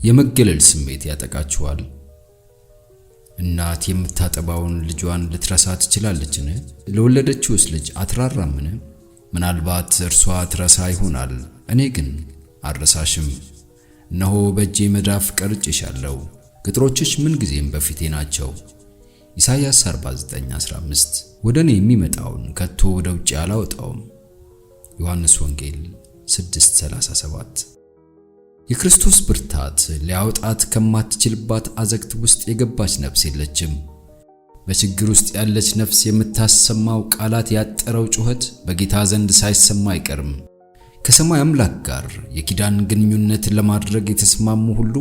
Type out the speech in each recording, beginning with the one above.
የመገለል ስሜት ያጠቃችኋል? እናት የምታጠባውን ልጇን ልትረሳ ትችላለችን? ለወለደችውስ ልጅ አትራራምን? ምናልባት እርሷ ትረሳ ይሆናል፣ እኔ ግን አልረሳሽም። እነሆ በእጄ መዳፍ ቀርጬሻለሁ፣ ቅጥሮችሽ ምን ጊዜም በፊቴ ናቸው። ኢሳይያስ 49:15 ወደ እኔ የሚመጣውን ከቶ ወደ ውጭ አላወጣውም። ዮሐንስ ወንጌል 6:37 የክርስቶስ ብርታት ሊያወጣት ከማትችልባት አዘቅት ውስጥ የገባች ነፍስ የለችም። በችግር ውስጥ ያለች ነፍስ የምታሰማው ቃላት ያጠረው ጩኸት በጌታ ዘንድ ሳይሰማ አይቀርም። ከሰማይ አምላክ ጋር የኪዳን ግንኙነት ለማድረግ የተስማሙ ሁሉ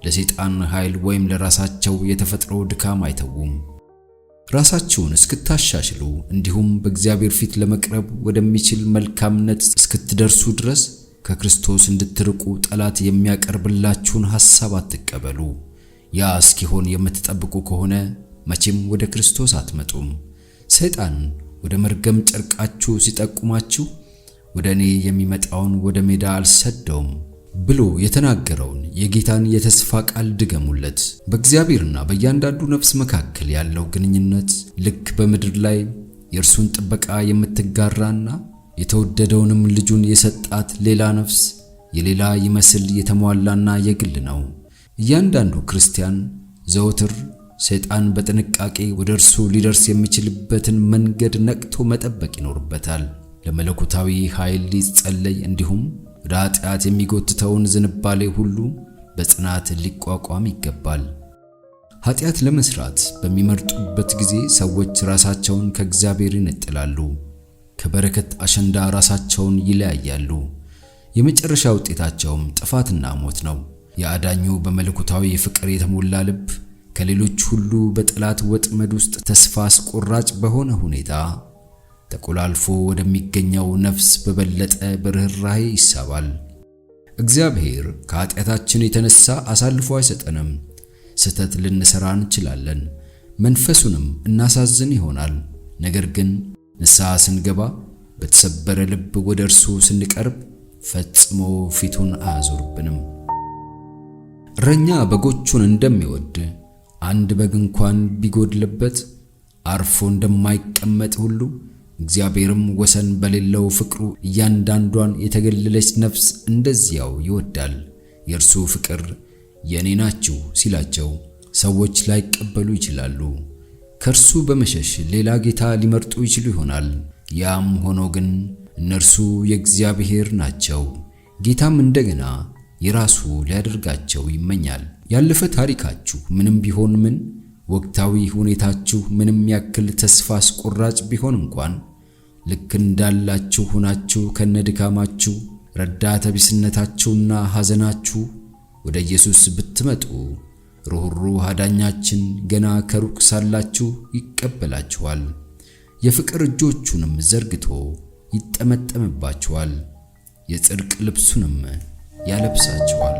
ለሰይጣን ኃይል ወይም ለራሳቸው የተፈጥሮ ድካም አይተውም። ራሳችሁን እስክታሻሽሉ እንዲሁም በእግዚአብሔር ፊት ለመቅረብ ወደሚችል መልካምነት እስክትደርሱ ድረስ ከክርስቶስ እንድትርቁ ጠላት የሚያቀርብላችሁን ሐሳብ አትቀበሉ። ያ እስኪሆን የምትጠብቁ ከሆነ መቼም ወደ ክርስቶስ አትመጡም። ሰይጣን ወደ መርገም ጨርቃችሁ ሲጠቁማችሁ ወደ እኔ የሚመጣውን ወደ ሜዳ አልሰደውም ብሎ የተናገረውን የጌታን የተስፋ ቃል ድገሙለት። በእግዚአብሔርና በእያንዳንዱ ነፍስ መካከል ያለው ግንኙነት ልክ በምድር ላይ የእርሱን ጥበቃ የምትጋራና የተወደደውንም ልጁን የሰጣት ሌላ ነፍስ የሌላ ይመስል የተሟላና የግል ነው። እያንዳንዱ ክርስቲያን ዘወትር ሰይጣን በጥንቃቄ ወደ እርሱ ሊደርስ የሚችልበትን መንገድ ነቅቶ መጠበቅ ይኖርበታል። ለመለኮታዊ ኃይል ሊጸለይ እንዲሁም ወደ ኃጢአት የሚጎትተውን ዝንባሌ ሁሉ በጽናት ሊቋቋም ይገባል። ኃጢአት ለመስራት በሚመርጡበት ጊዜ ሰዎች ራሳቸውን ከእግዚአብሔር ይነጥላሉ። ከበረከት አሸንዳ ራሳቸውን ይለያያሉ። የመጨረሻ ውጤታቸውም ጥፋትና ሞት ነው። የአዳኙ በመለኮታዊ ፍቅር የተሞላ ልብ ከሌሎች ሁሉ በጠላት ወጥመድ ውስጥ ተስፋ አስቆራጭ በሆነ ሁኔታ ተቆላልፎ ወደሚገኘው ነፍስ በበለጠ በርህራሄ ይሳባል። እግዚአብሔር ከኃጢአታችን የተነሳ አሳልፎ አይሰጠንም። ስህተት ልንሰራ እንችላለን፣ መንፈሱንም እናሳዝን ይሆናል። ነገር ግን ንስሐ ስንገባ በተሰበረ ልብ ወደ እርሱ ስንቀርብ ፈጽሞ ፊቱን አያዞርብንም። እረኛ በጎቹን እንደሚወድ አንድ በግ እንኳን ቢጎድልበት አርፎ እንደማይቀመጥ ሁሉ እግዚአብሔርም ወሰን በሌለው ፍቅሩ እያንዳንዷን የተገለለች ነፍስ እንደዚያው ይወዳል። የእርሱ ፍቅር የኔ ናችሁ ሲላቸው ሰዎች ላይቀበሉ ይችላሉ። ከእርሱ በመሸሽ ሌላ ጌታ ሊመርጡ ይችሉ ይሆናል። ያም ሆኖ ግን እነርሱ የእግዚአብሔር ናቸው። ጌታም እንደገና የራሱ ሊያደርጋቸው ይመኛል። ያለፈ ታሪካችሁ ምንም ቢሆን ምን፣ ወቅታዊ ሁኔታችሁ ምንም ያክል ተስፋ አስቆራጭ ቢሆን እንኳን ልክ እንዳላችሁ ሆናችሁ ከነድካማችሁ ረዳተ ቢስነታችሁና ሐዘናችሁ ወደ ኢየሱስ ብትመጡ ሩህሩህ አዳኛችን ገና ከሩቅ ሳላችሁ ይቀበላችኋል። የፍቅር እጆቹንም ዘርግቶ ይጠመጠምባችኋል፣ የጽድቅ ልብሱንም ያለብሳችኋል።